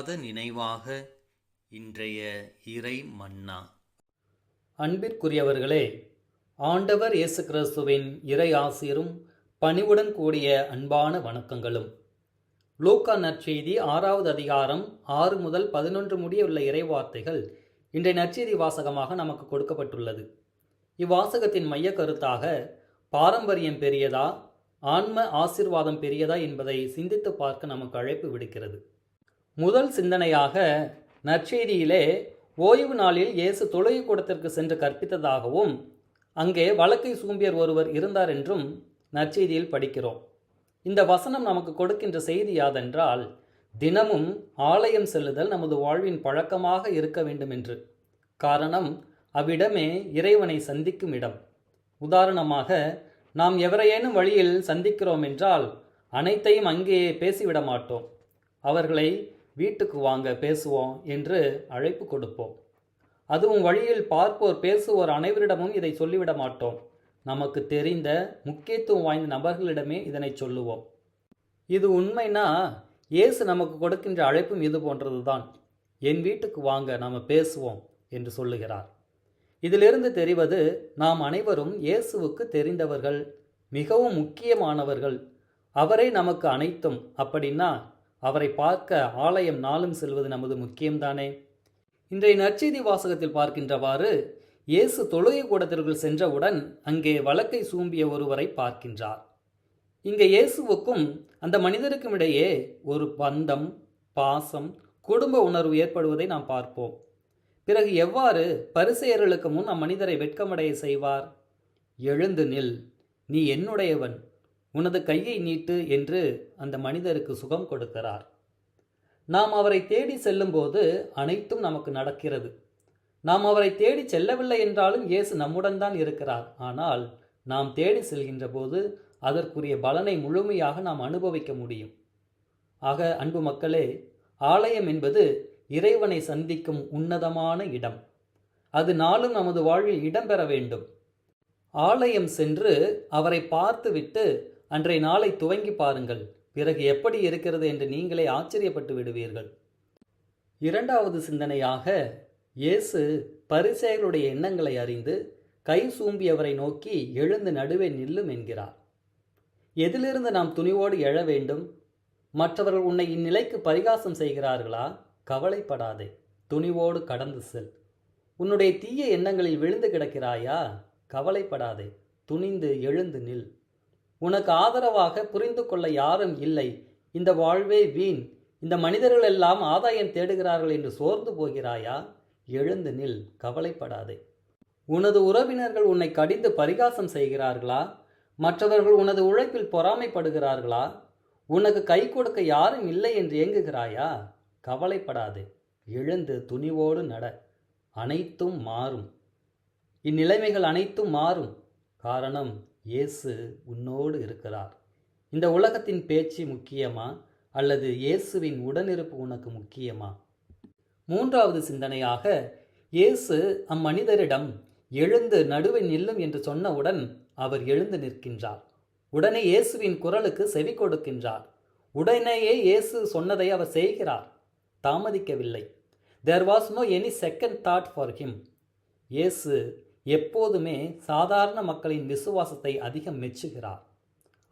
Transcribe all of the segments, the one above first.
மறவாத நினைவாக இன்றைய இறை மன்னா. அன்பிற்குரியவர்களே, ஆண்டவர் இயேசு கிறிஸ்துவின் இறை ஆசீரும் பணிவுடன் கூடிய அன்பான வணக்கங்களும். லூக்கா நற்செய்தி 6வது அதிகாரம் 6 முதல் 11 முடிய உள்ள இறைவார்த்தைகள் இன்றைய நற்செய்தி வாசகமாக நமக்கு கொடுக்கப்பட்டுள்ளது. இவ்வாசகத்தின் மைய கருத்தாக பாரம்பரியம் பெரியதா, ஆன்ம ஆசீர்வாதம் பெரியதா என்பதை சிந்தித்து பார்க்க நமக்கு அழைப்பு விடுக்கிறது. முதல் சிந்தனையாக, நற்செய்தியிலே ஓய்வு நாளில் இயேசு தொழுகை கூடத்திற்கு சென்று கற்பித்ததாகவும் அங்கே வலக்கை சூம்பியர் ஒருவர் இருந்தார் என்றும் நற்செய்தியில் படிக்கிறோம். இந்த வசனம் நமக்கு கொடுக்கின்ற செய்தி யாதென்றால், தினமும் ஆலயம் செல்லுதல் நமது வாழ்வின் பழக்கமாக இருக்க வேண்டும் என்று. காரணம், அவ்விடமே இறைவனை சந்திக்கும் இடம். உதாரணமாக, நாம் எவரையேனும் வழியில் சந்திக்கிறோம் என்றால் அனைத்தையும் அங்கே பேசிவிட மாட்டோம். அவர்களை வீட்டுக்கு வாங்க பேசுவோம் என்று அழைப்பு கொடுப்போம். அதுவும் வழியில் பார்ப்போர் பேசுவோர் அனைவரிடமும் இதை சொல்லிவிட மாட்டோம். நமக்கு தெரிந்த முக்கியத்துவம் வாய்ந்த நபர்களிடமே இதனை சொல்லுவோம். இது உண்மைனா இயேசு நமக்கு கொடுக்கின்ற அழைப்பும் இது போன்றதுதான். என் வீட்டுக்கு வாங்க, நாம் பேசுவோம் என்று சொல்லுகிறார். இதிலிருந்து தெரிவது, நாம் அனைவரும் இயேசுவுக்கு தெரிந்தவர்கள், மிகவும் முக்கியமானவர்கள். அவரே நமக்கு அனைத்தும். அப்படின்னா அவரை பார்க்க ஆலயம் நாளும் செல்வது நமது முக்கியம்தானே. இன்றைய நற்செய்தி வாசகத்தில் பார்க்கின்றவாறு, இயேசு தொழுகை கூடத்திற்குள் சென்றவுடன் அங்கே வலக்கை சூம்பிய ஒருவரை பார்க்கின்றார். இங்கே இயேசுவுக்கும் அந்த மனிதருக்கும் இடையே ஒரு பந்தம், பாசம், குடும்ப உணர்வு ஏற்படுவதை நாம் பார்ப்போம். பிறகு எவ்வாறு பரிசேயர்களுக்கு முன் அம்மனிதரை வெட்கமடைய செய்வார்? எழுந்து நில், நீ என்னுடையவன், உனது கையை நீட்டு என்று அந்த மனிதருக்கு சுகம் கொடுக்கிறார். நாம் அவரை தேடி செல்லும்போது அனைத்தும் நமக்கு நடக்கிறது. நாம் அவரை தேடி செல்லவில்லை என்றாலும் இயேசு நம்முடன் தான் இருக்கிறார். ஆனால் நாம் தேடி செல்கின்ற போது அதற்குரிய பலனை முழுமையாக நாம் அனுபவிக்க முடியும். ஆக அன்பு மக்களே, ஆலயம் என்பது இறைவனை சந்திக்கும் உன்னதமான இடம். அது நாளும் நமது வாழ்வில் இடம்பெற வேண்டும். ஆலயம் சென்று அவரை பார்த்துவிட்டு அன்றைய நாளை துவங்கி பாருங்கள். பிறகு எப்படி இருக்கிறது என்று நீங்களே ஆச்சரியப்பட்டு விடுவீர்கள். இரண்டாவது சிந்தனையாக, இயேசு பரிசேயர்களுடைய எண்ணங்களை அறிந்து கை சூம்பியவரை நோக்கி எழுந்து நடுவே நில்லும் என்கிறார். எதிலிருந்து நாம் துணிவோடு எழ வேண்டும்? மற்றவர்கள் உன்னை இந்நிலைக்கு பரிகாசம் செய்கிறார்களா? கவலைப்படாதே, துணிவோடு கடந்து செல். உன்னுடைய தீய எண்ணங்களில் விழுந்து கிடக்கிறாயா? கவலைப்படாதே, துணிந்து எழுந்து நில். உனக்கு ஆதரவாக புரிந்து கொள்ள யாரும் இல்லை, இந்த வாழ்வே வீண், இந்த மனிதர்கள் எல்லாம் ஆதாயம் தேடுகிறார்கள் என்று சோர்ந்து போகிறாயா? எழுந்து நில், கவலைப்படாதே. உனது உறவினர்கள் உன்னை கடிந்து பரிகாசம் செய்கிறார்களா? மற்றவர்கள் உனது உழைப்பில் பொறாமைப்படுகிறார்களா? உனக்கு கை கொடுக்க யாரும் இல்லை என்று ஏங்குகிறாயா? கவலைப்படாதே, எழுந்து துணிவோடு நட. அனைத்தும் மாறும். இந்நிலைமைகள் அனைத்தும் மாறும். காரணம், இயேசு உன்னோடு இருக்கிறார். இந்த உலகத்தின் பேச்சு முக்கியமா, அல்லது இயேசுவின் உடனிருப்பு உனக்கு முக்கியமா? மூன்றாவது சிந்தனையாக, இயேசு அம்மனிதரிடம் எழுந்து நடுவே நில்லும் என்று சொன்னவுடன் அவர் எழுந்து நிற்கின்றார். உடனே இயேசுவின் குரலுக்கு செவி கொடுக்கின்றார். உடனேயே இயேசு சொன்னதை அவர் செய்கிறார். தாமதிக்கவில்லை. There was no any second thought for him. இயேசு எப்போதுமே சாதாரண மக்களின் விசுவாசத்தை அதிகம் மெச்சுகிறார்.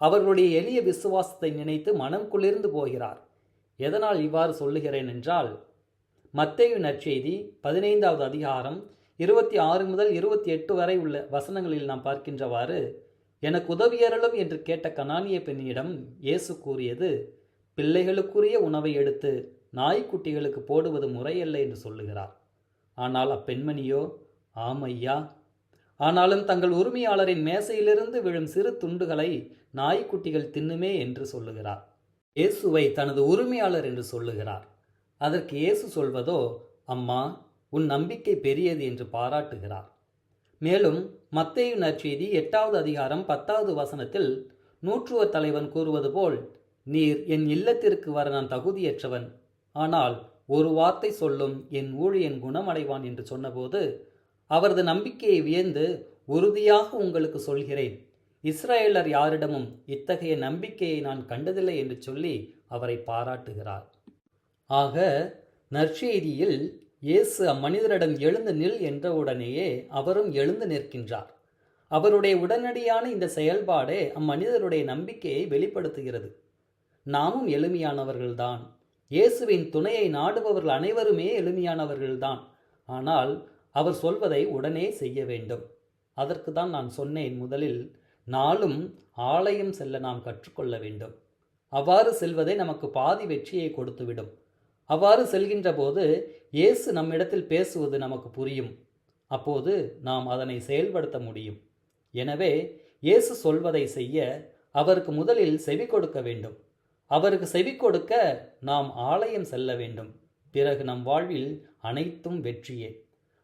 அவர்களுடைய எளிய விசுவாசத்தை நினைத்து மனம் குளிர்ந்து போகிறார். எதனால் இவ்வாறு சொல்லுகிறேன் என்றால், மத்தேயு நற்செய்தி 15வது அதிகாரம் 26 முதல் 28 வரை உள்ள வசனங்களில் நாம் பார்க்கின்றவாறு, எனக்கு உதவியருளும் என்று கேட்ட கனானிய பெண்ணிடம் இயேசு கூறியது, பிள்ளைகளுக்குரிய உணவை எடுத்து நாய்க்குட்டிகளுக்கு போடுவது முறையல்ல என்று சொல்லுகிறார். ஆனால் அப்பெண்மணியோ, ஆமையா, ஆனாலும் தங்கள் உரிமையாளரின் மேசையிலிருந்து விழும் சிறு துண்டுகளை நாய்க்குட்டிகள் தின்னுமே என்று சொல்லுகிறார். இயேசுவை தனது உரிமையாளர் என்று சொல்லுகிறார். அதற்கு இயேசு சொல்வதோ, அம்மா, உன் நம்பிக்கை பெரியது என்று பாராட்டுகிறார். மேலும் மத்தேயு நற்செய்தி 8வது அதிகாரம் 10வது வசனத்தில் நூற்றுவர் தலைவன் கூறுவது போல், நீர் என் இல்லத்திற்கு வர நான் தகுதியற்றவன், ஆனால் ஒரு வார்த்தை சொல்லும், என் ஊழியன் குணமடைவான் என்று சொன்னபோது அவரது நம்பிக்கையை வியந்து, உறுதியாக உங்களுக்கு சொல்கிறேன், இஸ்ரவேலர் யாரிடமும் இத்தகைய நம்பிக்கையை நான் கண்டதில்லை என்று சொல்லி அவரை பாராட்டுகிறார். ஆக நற்செய்தியில் இயேசு அம்மனிதரிடம் எழுந்து நில் என்றவுடனேயே அவரும் எழுந்து நிற்கின்றார். அவருடைய உடனடியான இந்த செயல்பாடே அம்மனிதருடைய நம்பிக்கையை வெளிப்படுத்துகிறது. நாமும் எளிமையானவர்கள்தான். இயேசுவின் துணையை நாடுபவர்கள் அனைவருமே எளிமையானவர்கள்தான். ஆனால் அவர் சொல்வதை உடனே செய்ய வேண்டும். அதற்கு தான் நான் சொன்னேன் முதலில், நாளும் ஆலயம் செல்ல நாம் கற்றுக்கொள்ள வேண்டும். அவ்வாறு செல்வதே நமக்கு பாதி வெற்றியை கொடுத்துவிடும். அவ்வாறு செல்கின்ற போது இயேசு நம்மிடத்தில் பேசுவது நமக்கு புரியும். அப்போது நாம் அதனை செயல்படுத்த முடியும். எனவே இயேசு சொல்வதை செய்ய அவருக்கு முதலில் செவி கொடுக்க வேண்டும். அவருக்கு செவி கொடுக்க நாம் ஆலயம் செல்ல வேண்டும். பிறகு நம் வாழ்வில் அனைத்தும் வெற்றியே.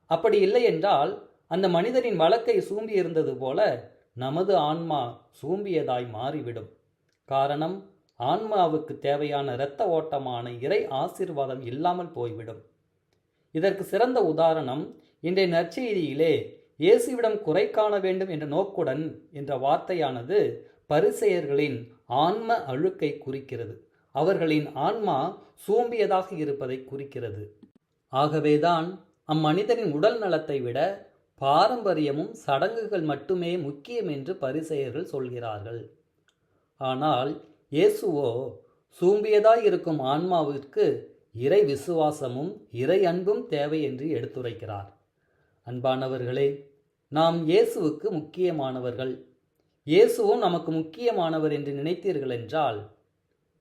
அப்படி இல்லை என்றால் அந்த மனிதரின் வழக்கை சூம்பி இருந்தது போல நமது ஆன்மா சூம்பியதாய் மாறிவிடும். காரணம், ஆன்மாவுக்கு தேவையான இரத்த ஓட்டமான இறை ஆசீர்வாதம் இல்லாமல் போய்விடும். இதற்கு சிறந்த உதாரணம் இன்றைய நற்செய்தியிலே இயேசுவிடம் குறை காண வேண்டும் என்ற நோக்குடன் என்ற வார்த்தையானது பரிசேயர்களின் ஆன்ம அழுக்கை குறிக்கிறது. அவர்களின் ஆன்மா சூம்பியதாக இருப்பதை குறிக்கிறது. ஆகவேதான் அம்மனிதனின் உடல் நலத்தை விட பாரம்பரியமும் சடங்குகள் மட்டுமே முக்கியம் என்று பரிசேயர்கள் சொல்கிறார்கள். ஆனால் இயேசுவோ சூம்பியதாய் இருக்கும் ஆன்மாவிற்கு இறை விசுவாசமும் இறை அன்பும் தேவை என்று எடுத்துரைக்கிறார். அன்பானவர்களே, நாம் இயேசுவுக்கு முக்கியமானவர்கள். இயேசுவும் நமக்கு முக்கியமானவர் என்று நினைத்தீர்கள் என்றால்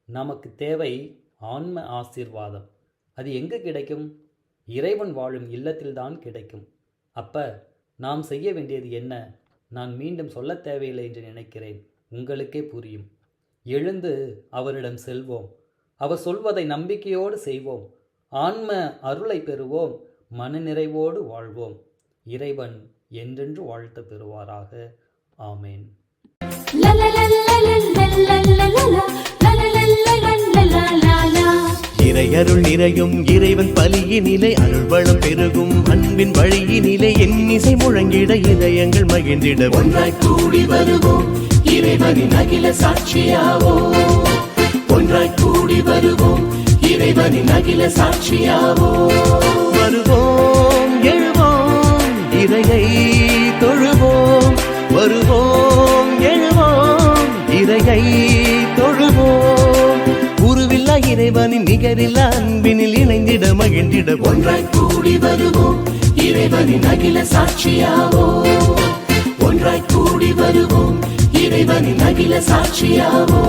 நமக்கு தேவை ஆன்ம ஆசீர்வாதம். அது எங்கு கிடைக்கும்? இறைவன் வாழும் இல்லத்தில்தான் கிடைக்கும். அப்ப நாம் செய்ய வேண்டியது என்ன? நான் மீண்டும் சொல்ல தேவையில்லை என்று நினைக்கிறேன். உங்களுக்கே புரியும். எழுந்து அவரிடம் செல்வோம். அவர் சொல்வதை நம்பிக்கையோடு செய்வோம். ஆன்ம அருளை பெறுவோம். மனநிறைவோடு வாழ்வோம். இறைவன் என்றென்று வாழ்த்து பெறுவாராக. ஆமேன். இறையருள் நிறையும் இறைவன் பலியினிலே அருள்வளம் பெருகும் அன்பின் வழியினிலே எண்ணிசை முழங்கிட இதயங்கள் மகிழ்ந்திட ஒன்றாய் கூடி வருவோம். இறைவனின் அகில சாட்சியாவோ ஒன்றாய் கூடி வருவோம். இறைவனின் அகில சாட்சியாவோ வருவோம், எழுவோம், இறையை தொழுவோம். வருவோம், எழுவோம், இறையை தொழுவோம். உருவில்லா இறைவனின் நிகரில்லா அன்பினில் இணைந்திட மகிழ்ந்திட ஒன்றாய் கூடி வருவோம். இறைவனின் அகில சாட்சியாவோ ஒன்றாய் கூடி வருவோம். இறைவனின் அகில சாட்சியாவோ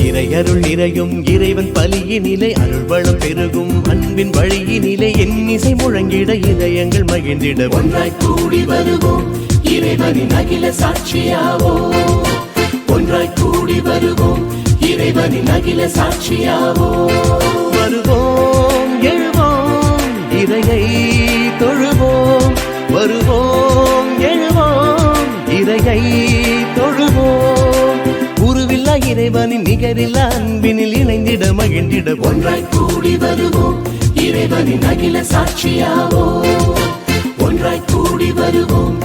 இறையருள் நிறையும் இறைவன் பலியினிலே அருள்வளம் பெருகும் அன்பின் வழியினிலே எண்ணிசை முழங்கிட இதயங்கள் மகிழ்ந்திட ஒன்றாய் கூடி வருவோம். இறைவனின் அகில சாட்சியாவோ ஒன்றாய் கூடி வருவோம். இறைவனின் அகில சாட்சியாவோ வருவோம், எழுவோம், இறையை தொழுவோம். வருவோம், எழுவோம், இறையை தொழுவோம். உருவில்லா இறைவனின் நிகரில்லா அன்பினில் இணைந்திட மகிழ்ந்திட ஒன்றாய் கூடி வருவோம். இறைவனின் அகில சாட்சியாவோ ஒன்றாய் கூடி வருவோம்.